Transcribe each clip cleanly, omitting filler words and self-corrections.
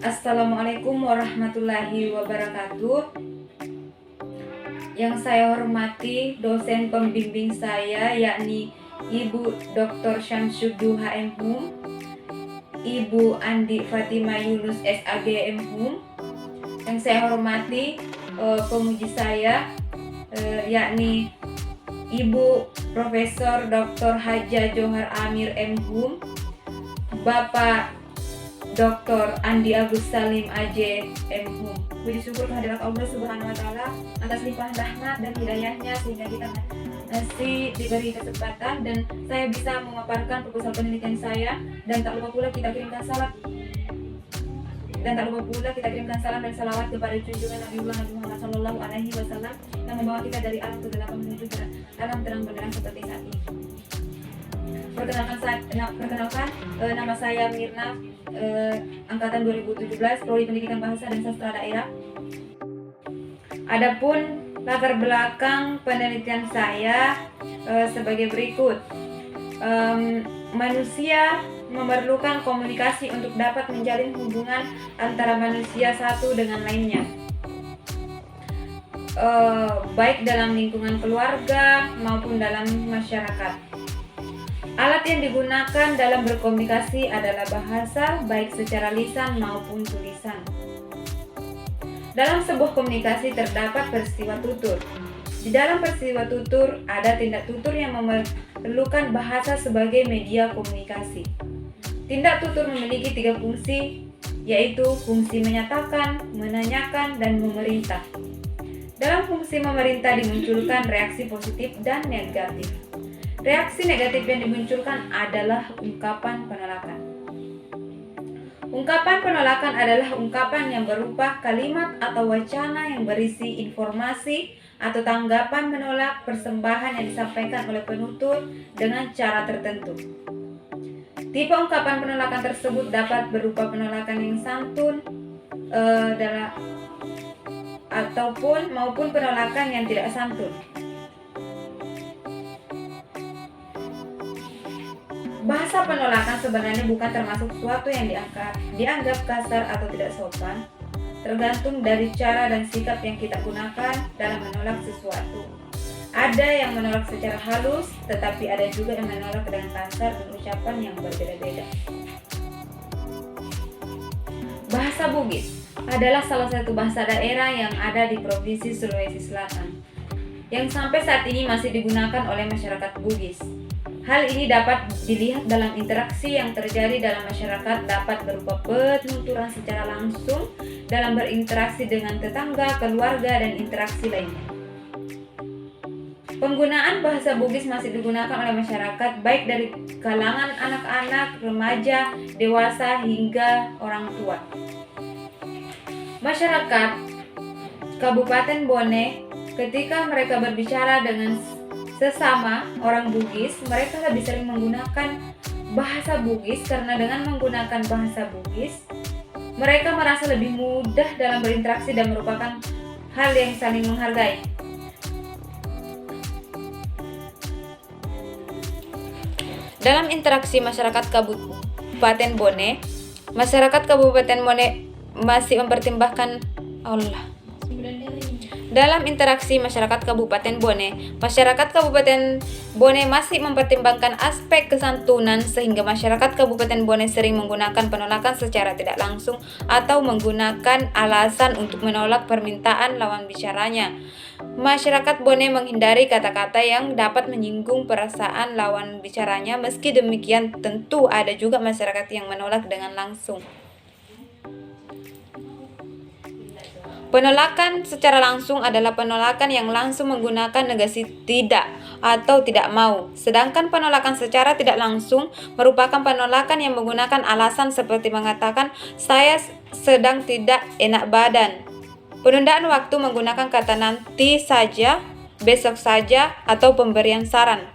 Assalamualaikum warahmatullahi wabarakatuh. Yang saya hormati dosen pembimbing saya yakni Ibu Dr. Syamsuddin HMHum, Ibu Andi Fatima Yunus SAG MHum. Yang saya hormati penguji saya yakni Ibu Profesor Dr. Haja Johar Amir MHum, Bapak Dr. Andi Agus Salim AJ MHum. Puji syukur kehadirat Allah Subhanahu wa Ta'ala atas limpahan rahmat dan hidayahnya sehingga kita masih diberi kesempatan dan saya bisa memaparkan proposal penelitian saya. Dan tak lupa pula kita kirimkan salam dan salawat kepada junjungan Nabiullah Nabi Muhammad Sallallahu Alaihi Wasallam yang membawa kita dari alam kegelapan menuju alam terang benderang seperti saat ini. Perkenalkan, nama saya Mirna, angkatan 2017, Prodi Pendidikan Bahasa dan Sastra Daerah. Adapun latar belakang penelitian saya sebagai berikut. Manusia memerlukan komunikasi untuk dapat menjalin hubungan antara manusia satu dengan lainnya, baik dalam lingkungan keluarga maupun dalam masyarakat. Alat yang digunakan dalam berkomunikasi adalah bahasa, baik secara lisan maupun tulisan. Dalam sebuah komunikasi terdapat peristiwa tutur. Di dalam peristiwa tutur ada tindak tutur yang memerlukan bahasa sebagai media komunikasi. Tindak tutur memiliki 3 fungsi, yaitu fungsi menyatakan, menanyakan, dan memerintah. Dalam fungsi memerintah dimunculkan reaksi positif dan negatif. Reaksi negatif yang dimunculkan adalah ungkapan penolakan. Ungkapan penolakan adalah ungkapan yang berupa kalimat atau wacana yang berisi informasi atau tanggapan menolak persembahan yang disampaikan oleh penutur dengan cara tertentu. Tipe ungkapan penolakan tersebut dapat berupa penolakan yang santun maupun penolakan yang tidak santun. Bahasa penolakan sebenarnya bukan termasuk sesuatu yang dianggap kasar atau tidak sopan, tergantung dari cara dan sikap yang kita gunakan dalam menolak sesuatu. Ada yang menolak secara halus, tetapi ada juga yang menolak dengan kasar dan ucapan yang berbeda-beda. Bahasa Bugis adalah salah satu bahasa daerah yang ada di Provinsi Sulawesi Selatan, yang sampai saat ini masih digunakan oleh masyarakat Bugis. Hal ini dapat dilihat dalam interaksi yang terjadi dalam masyarakat, dapat berupa penuturan secara langsung dalam berinteraksi dengan tetangga, keluarga, dan interaksi lainnya. Penggunaan bahasa Bugis masih digunakan oleh masyarakat baik dari kalangan anak-anak, remaja, dewasa, hingga orang tua. Masyarakat Kabupaten Bone ketika mereka berbicara dengan sesama orang Bugis, mereka lebih sering menggunakan bahasa Bugis karena dengan menggunakan bahasa Bugis, mereka merasa lebih mudah dalam berinteraksi dan merupakan hal yang saling menghargai. Dalam interaksi masyarakat Kabupaten Bone, masih mempertimbangkan Dalam interaksi masyarakat Kabupaten Bone, masih mempertimbangkan aspek kesantunan sehingga masyarakat Kabupaten Bone sering menggunakan penolakan secara tidak langsung atau menggunakan alasan untuk menolak permintaan lawan bicaranya. Masyarakat Bone menghindari kata-kata yang dapat menyinggung perasaan lawan bicaranya. Meski demikian, tentu ada juga masyarakat yang menolak dengan langsung. Penolakan secara langsung adalah penolakan yang langsung menggunakan negasi tidak atau tidak mau. Sedangkan penolakan secara tidak langsung merupakan penolakan yang menggunakan alasan seperti mengatakan saya sedang tidak enak badan. Penundaan waktu menggunakan kata nanti saja, besok saja, atau pemberian saran.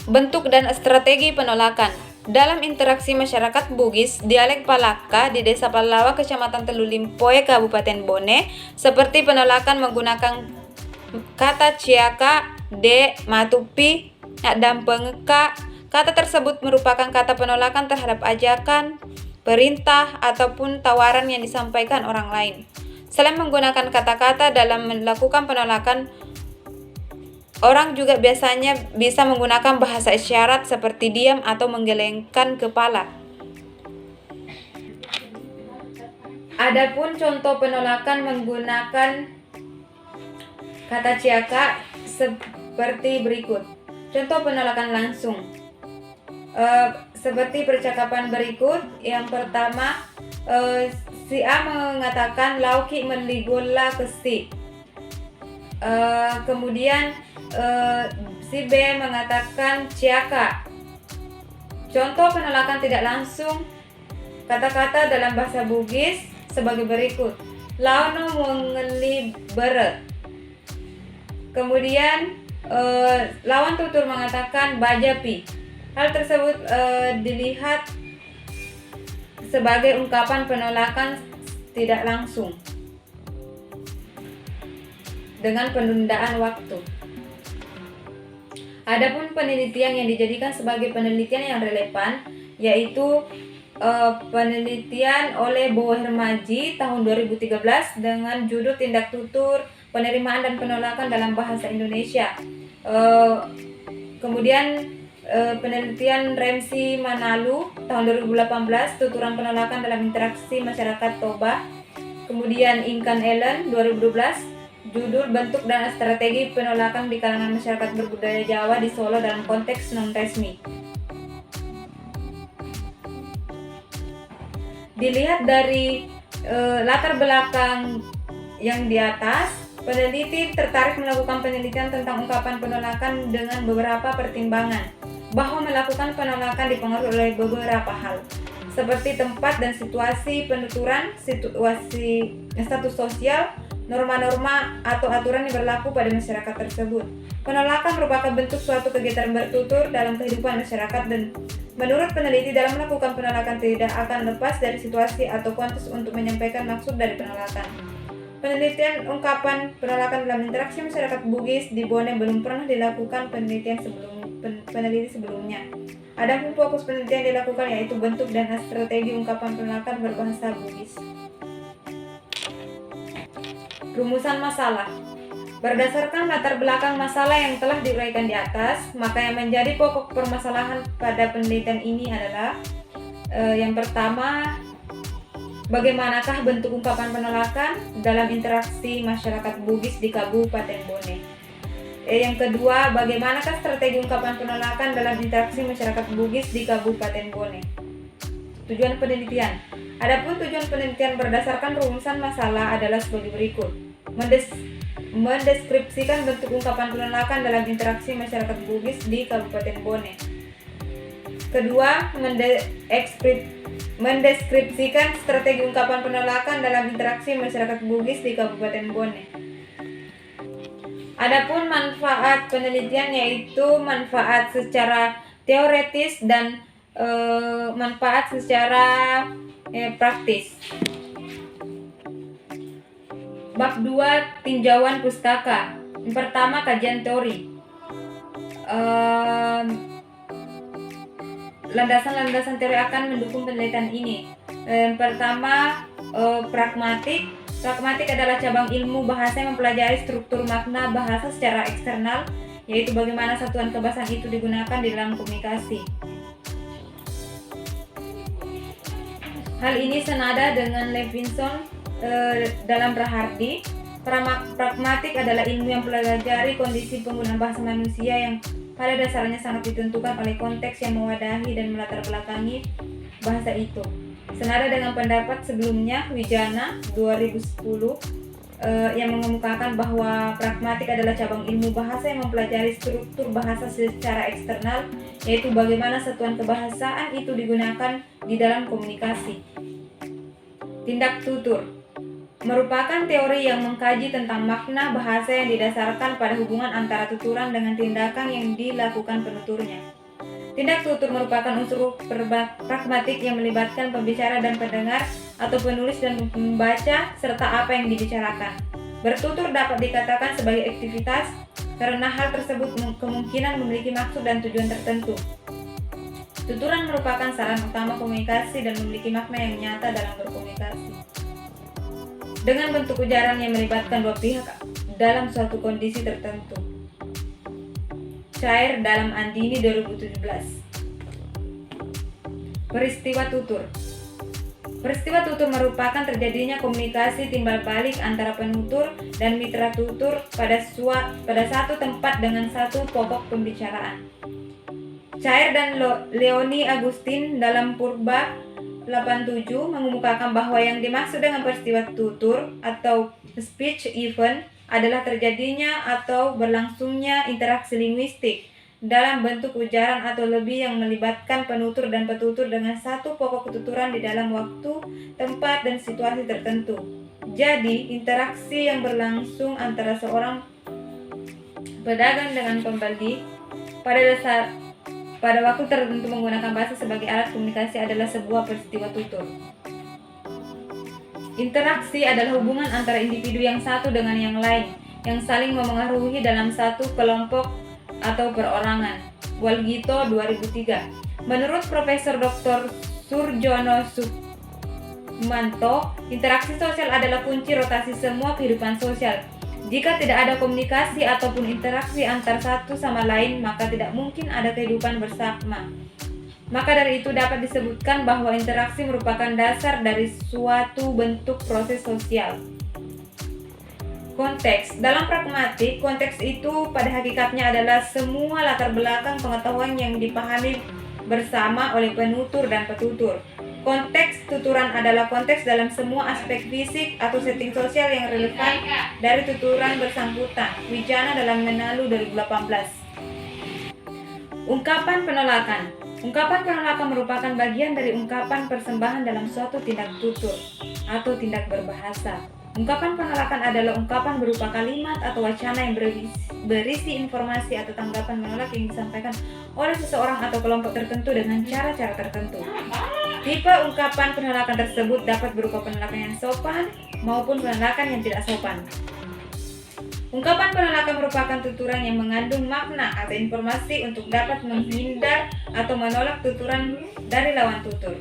Bentuk dan strategi penolakan. Dalam interaksi masyarakat Bugis, dialek Palaka di Desa Palawa, Kecamatan Telulimpoe, Kabupaten Bone, seperti penolakan menggunakan kata ciaka, de, matupi, dan pengeka, Kata tersebut merupakan kata penolakan terhadap ajakan, perintah, ataupun tawaran yang disampaikan orang lain. Selain menggunakan kata-kata dalam melakukan penolakan, orang juga biasanya bisa menggunakan bahasa isyarat seperti diam atau menggelengkan kepala. Adapun contoh penolakan menggunakan kata ciaka seperti berikut. Contoh penolakan langsung. Seperti percakapan berikut. Yang pertama, si A mengatakan lauki meligola ke si. Kemudian si B mengatakan ciaka. Contoh penolakan tidak langsung kata-kata dalam bahasa Bugis sebagai berikut. Launo mengeli beret. Kemudian lawan tutur mengatakan bajapi. Hal tersebut dilihat sebagai ungkapan penolakan tidak langsung dengan penundaan waktu. Adapun penelitian yang dijadikan sebagai penelitian yang relevan yaitu penelitian oleh Bowo Hermaji tahun 2013 dengan judul Tindak Tutur, Penerimaan dan Penolakan dalam Bahasa Indonesia. Kemudian penelitian Ramsey Manalu tahun 2018 tuturan penolakan dalam interaksi masyarakat Toba. Kemudian Inkan Ellen 2012 judul bentuk dan strategi penolakan di kalangan masyarakat berbudaya Jawa di Solo dalam konteks non resmi. Dilihat dari latar belakang yang di atas, peneliti tertarik melakukan penelitian tentang ungkapan penolakan dengan beberapa pertimbangan, bahwa melakukan penolakan dipengaruhi oleh beberapa hal, seperti tempat dan situasi penuturan, situasi status sosial, norma-norma atau aturan yang berlaku pada masyarakat tersebut. Penolakan merupakan bentuk suatu kegiatan bertutur dalam kehidupan masyarakat dan menurut peneliti dalam melakukan penolakan tidak akan lepas dari situasi atau konteks untuk menyampaikan maksud dari penolakan. Penelitian ungkapan penolakan dalam interaksi masyarakat Bugis di Bone belum pernah dilakukan peneliti sebelumnya. Adapun fokus penelitian dilakukan yaitu bentuk dan strategi ungkapan penolakan berbahasa Bugis. Rumusan masalah. Berdasarkan latar belakang masalah yang telah diuraikan di atas, maka yang menjadi pokok permasalahan pada penelitian ini adalah yang pertama, bagaimanakah bentuk ungkapan penolakan dalam interaksi masyarakat Bugis di Kabupaten Bone? Yang kedua, bagaimanakah strategi ungkapan penolakan dalam interaksi masyarakat Bugis di Kabupaten Bone? Tujuan penelitian. Adapun tujuan penelitian berdasarkan rumusan masalah adalah sebagai berikut. Mendeskripsikan bentuk ungkapan penolakan dalam interaksi masyarakat Bugis di Kabupaten Bone. Kedua, mendeskripsikan strategi ungkapan penolakan dalam interaksi masyarakat Bugis di Kabupaten Bone. Adapun manfaat penelitian yaitu manfaat secara teoretis dan manfaat secara praktis. Bab 2 tinjauan pustaka. Yang pertama, kajian teori. Landasan-landasan teori akan mendukung penelitian ini. Yang pertama, pragmatik. Pragmatik adalah cabang ilmu bahasa yang mempelajari struktur makna bahasa secara eksternal, yaitu bagaimana satuan kebahasaan itu digunakan di dalam komunikasi. Hal ini senada dengan Levinson dalam Rahardi. Pragmatik adalah ilmu yang mempelajari kondisi penggunaan bahasa manusia yang pada dasarnya sangat ditentukan oleh konteks yang mewadahi dan melatar belakangi bahasa itu. Senada dengan pendapat sebelumnya, Wijana 2010 yang mengemukakan bahwa pragmatik adalah cabang ilmu bahasa yang mempelajari struktur bahasa secara eksternal, yaitu bagaimana satuan kebahasaan itu digunakan di dalam komunikasi. Tindak tutur merupakan teori yang mengkaji tentang makna bahasa yang didasarkan pada hubungan antara tuturan dengan tindakan yang dilakukan penuturnya. Tindak tutur merupakan unsur pragmatik yang melibatkan pembicara dan pendengar atau penulis dan membaca serta apa yang dibicarakan. Bertutur dapat dikatakan sebagai aktivitas karena hal tersebut kemungkinan memiliki maksud dan tujuan tertentu. Tuturan merupakan saran utama komunikasi dan memiliki makna yang nyata dalam berkomunikasi. Dengan bentuk ujaran yang melibatkan dua pihak dalam suatu kondisi tertentu. Cair dalam Andini 2017. Peristiwa tutur. Peristiwa tutur merupakan terjadinya komunikasi timbal balik antara penutur dan mitra tutur pada satu tempat dengan satu pokok pembicaraan. Cair dan Leoni Agustin dalam Purba 87 mengemukakan bahwa yang dimaksud dengan peristiwa tutur atau speech event adalah terjadinya atau berlangsungnya interaksi linguistik dalam bentuk ujaran atau lebih yang melibatkan penutur dan petutur dengan satu pokok tuturan di dalam waktu, tempat, dan situasi tertentu. Jadi, interaksi yang berlangsung antara seorang pedagang dengan pembeli pada waktu tertentu menggunakan bahasa sebagai alat komunikasi adalah sebuah peristiwa tutur. Interaksi adalah hubungan antara individu yang satu dengan yang lain, yang saling memengaruhi dalam satu kelompok atau perorangan. Walgito 2003. Menurut Profesor Dr. Surjono Sukmanto, interaksi sosial adalah kunci rotasi semua kehidupan sosial. Jika tidak ada komunikasi ataupun interaksi antar satu sama lain, maka tidak mungkin ada kehidupan bersama. Maka dari itu dapat disebutkan bahwa interaksi merupakan dasar dari suatu bentuk proses sosial. Konteks. Dalam pragmatik, konteks itu pada hakikatnya adalah semua latar belakang pengetahuan yang dipahami bersama oleh penutur dan petutur. Konteks tuturan adalah konteks dalam semua aspek fisik atau setting sosial yang relevan dari tuturan bersangkutan. Wijana dalam Menalu 2018. Ungkapan penolakan. Ungkapan penolakan merupakan bagian dari ungkapan persembahan dalam suatu tindak tutur atau tindak berbahasa. Ungkapan penolakan adalah ungkapan berupa kalimat atau wacana yang berisi informasi atau tanggapan menolak yang disampaikan oleh seseorang atau kelompok tertentu dengan cara-cara tertentu. Tipe ungkapan penolakan tersebut dapat berupa penolakan yang sopan maupun penolakan yang tidak sopan. Ungkapan penolakan merupakan tuturan yang mengandung makna atau informasi untuk dapat menghindar atau menolak tuturan dari lawan tutur.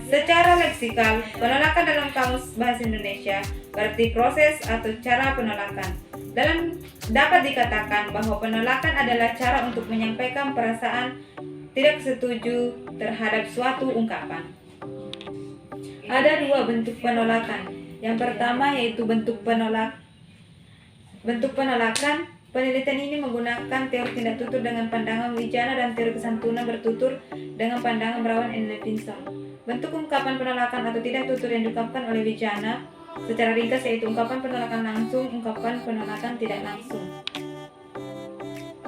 Secara leksikal, penolakan dalam Kamus Bahasa Indonesia berarti proses atau cara penolakan. Dapat dikatakan bahwa penolakan adalah cara untuk menyampaikan perasaan tidak setuju terhadap suatu ungkapan. Ada dua bentuk penolakan. Yang pertama yaitu bentuk penolakan. Penelitian ini menggunakan teori tindak tutur dengan pandangan Wijana dan teori kesantunan bertutur dengan pandangan Brown and Levinson. Bentuk ungkapan penolakan atau tidak tutur yang diungkapkan oleh Wijana secara ringkas yaitu ungkapan penolakan langsung, ungkapan penolakan tidak langsung.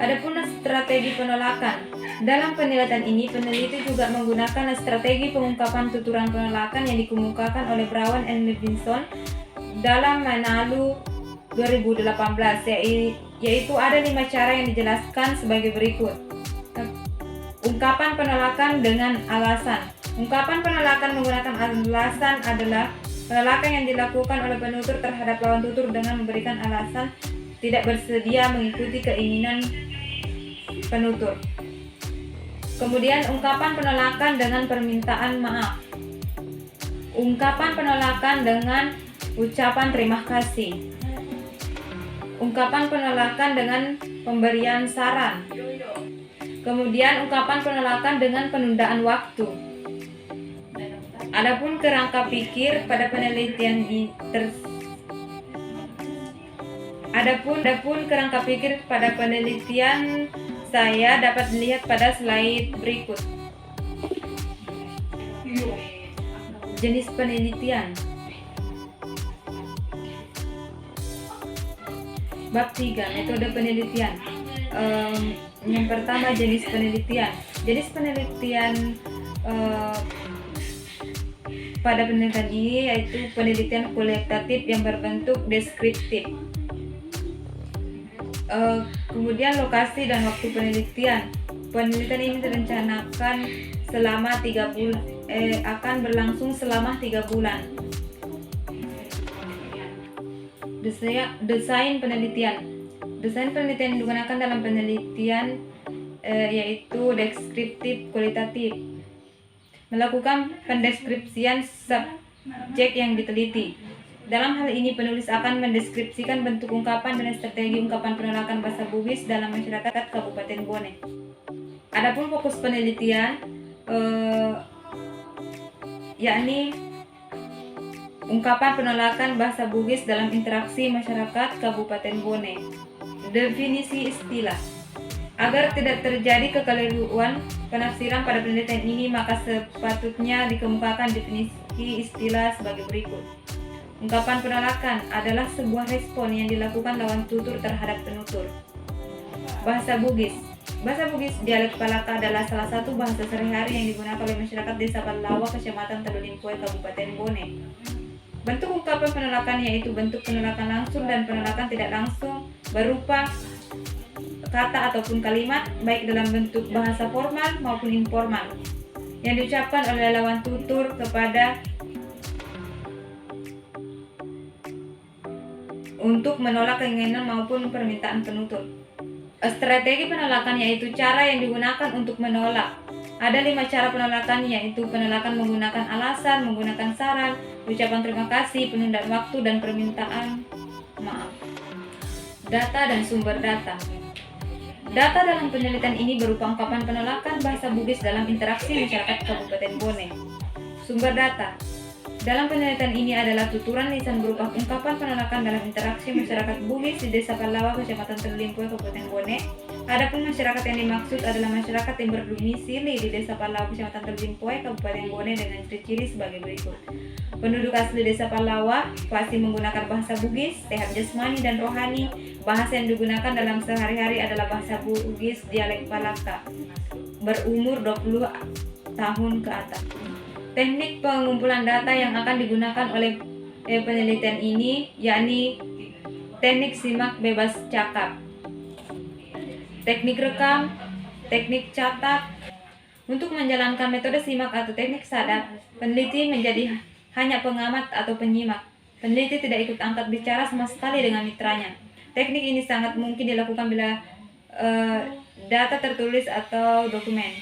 Adapun strategi penolakan. Dalam penelitian ini, peneliti juga menggunakan strategi pengungkapan tuturan penolakan yang dikemukakan oleh Brown and Levinson dalam Menalu 2018, yaitu ada 5 cara yang dijelaskan sebagai berikut. Ungkapan penolakan dengan alasan. Ungkapan penolakan menggunakan alasan adalah penolakan yang dilakukan oleh penutur terhadap lawan tutur dengan memberikan alasan tidak bersedia mengikuti keinginan penutur. Kemudian ungkapan penolakan dengan permintaan maaf. Ungkapan penolakan dengan ucapan terima kasih. Ungkapan penolakan dengan pemberian saran. Kemudian ungkapan penolakan dengan penundaan waktu. Adapun kerangka pikir pada penelitian saya dapat dilihat pada slide berikut. Jenis penelitian. Bab 3, metode penelitian. Yang pertama, jenis penelitian. Jenis penelitian pada penelitian ini yaitu penelitian kualitatif yang berbentuk deskriptif. Kemudian lokasi dan waktu penelitian. Penelitian ini direncanakan selama 3 bulan, akan berlangsung selama 3 bulan. Desain penelitian. Desain penelitian yang digunakan dalam penelitian yaitu deskriptif kualitatif. melakukan pendeskripsian subjek yang diteliti. Dalam hal ini, penulis akan mendeskripsikan bentuk ungkapan dan strategi ungkapan penolakan bahasa Bugis dalam masyarakat Kabupaten Bone. Adapun fokus penelitian yakni ungkapan penolakan bahasa Bugis dalam interaksi masyarakat Kabupaten Bone. Definisi istilah. Agar tidak terjadi kekeliruan penafsiran pada penelitian ini, maka sepatutnya dikemukakan definisi istilah sebagai berikut. Ungkapan penolakan adalah sebuah respon yang dilakukan lawan tutur terhadap penutur. Bahasa Bugis. Bahasa Bugis dialek Palaka adalah salah satu bahasa sehari-hari yang digunakan oleh masyarakat Desa Palawa, Kecamatan Talulimpoy, Kabupaten Bone. Bentuk ungkapan penolakan yaitu bentuk penolakan langsung dan penolakan tidak langsung berupa kata ataupun kalimat, baik dalam bentuk bahasa formal maupun informal, yang diucapkan oleh lawan tutur kepada untuk menolak keinginan maupun permintaan penutur. Strategi penolakan yaitu cara yang digunakan untuk menolak. Ada 5 cara penolakan, yaitu penolakan menggunakan alasan, menggunakan saran, ucapan terima kasih, penundaan waktu, dan permintaan maaf. Data dan sumber data. Data dalam penelitian ini berupa ungkapan penolakan bahasa Bugis dalam interaksi masyarakat Kabupaten Bone. Sumber data. Dalam penelitian ini adalah tuturan lisan berupa ungkapan penolakan dalam interaksi masyarakat Bugis di Desa Palawa, Kecamatan Talulimpoy, Kabupaten Bone. Adapun masyarakat yang dimaksud adalah masyarakat yang berdomisili di Desa Palawa, Kecamatan Talulimpoy, Kabupaten Bone dengan ciri-ciri sebagai berikut. Penduduk asli Desa Palawa pasti menggunakan bahasa Bugis, sehat jasmani dan rohani. Bahasa yang digunakan dalam sehari-hari adalah bahasa Bugis dialek Palaka. Berumur 20 tahun ke atas. Teknik pengumpulan data yang akan digunakan oleh penelitian ini yakni teknik simak bebas cakap, teknik rekam, teknik catat. Untuk menjalankan metode simak atau teknik sadap, peneliti menjadi hanya pengamat atau penyimak. Peneliti tidak ikut angkat bicara sama sekali dengan mitranya. Teknik ini sangat mungkin dilakukan bila data tertulis atau dokumen,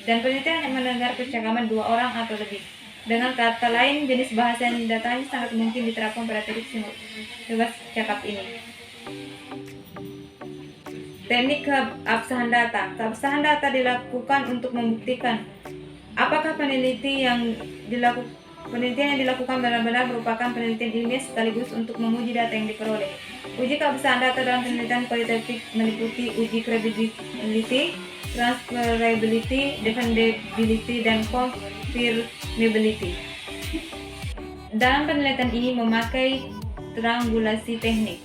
dan peneliti hanya mendengar percakapan 2 orang atau lebih. Dengan kata lain, jenis bahasa yang didatangi sangat mungkin diterapkan pada teknik simak bebas cakap ini. Teknik keabsahan data. Keabsahan data dilakukan untuk membuktikan apakah penelitian yang dilakukan benar-benar merupakan penelitian ilmiah sekaligus untuk menguji data yang diperoleh. Uji keabsahan data dalam penelitian kualitatif meliputi uji credibility, transferability, defendability, dan confirmability. Dalam penelitian ini memakai triangulasi teknik.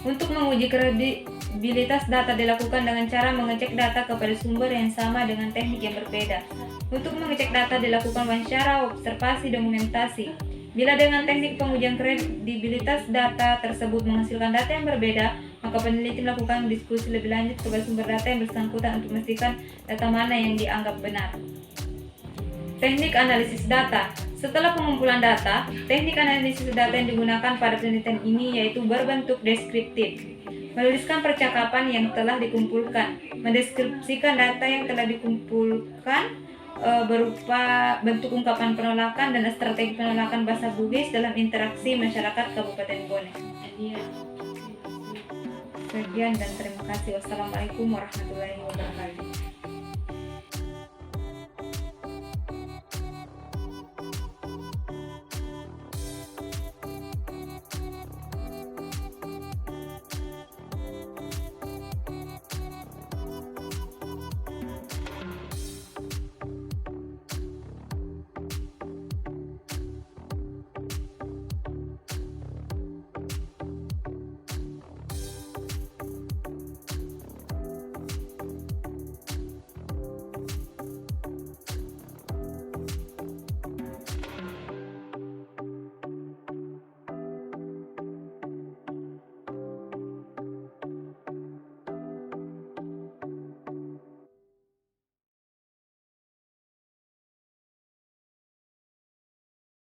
Untuk menguji kredibilitas data dilakukan dengan cara mengecek data kepada sumber yang sama dengan teknik yang berbeda. Untuk mengecek data dilakukan wawancara, observasi, dokumentasi. Bila dengan teknik pengujian kredibilitas data tersebut menghasilkan data yang berbeda, maka peneliti melakukan diskusi lebih lanjut kepada sumber data yang bersangkutan untuk memastikan data mana yang dianggap benar. Teknik analisis data. Setelah pengumpulan data, teknik analisis data yang digunakan pada penelitian ini yaitu berbentuk deskriptif. Menuliskan percakapan yang telah dikumpulkan, mendeskripsikan data yang telah dikumpulkan berupa bentuk ungkapan penolakan dan strategi penolakan bahasa Bugis dalam interaksi masyarakat Kabupaten Bone. Sekian dan terima kasih. Wassalamualaikum warahmatullahi wabarakatuh.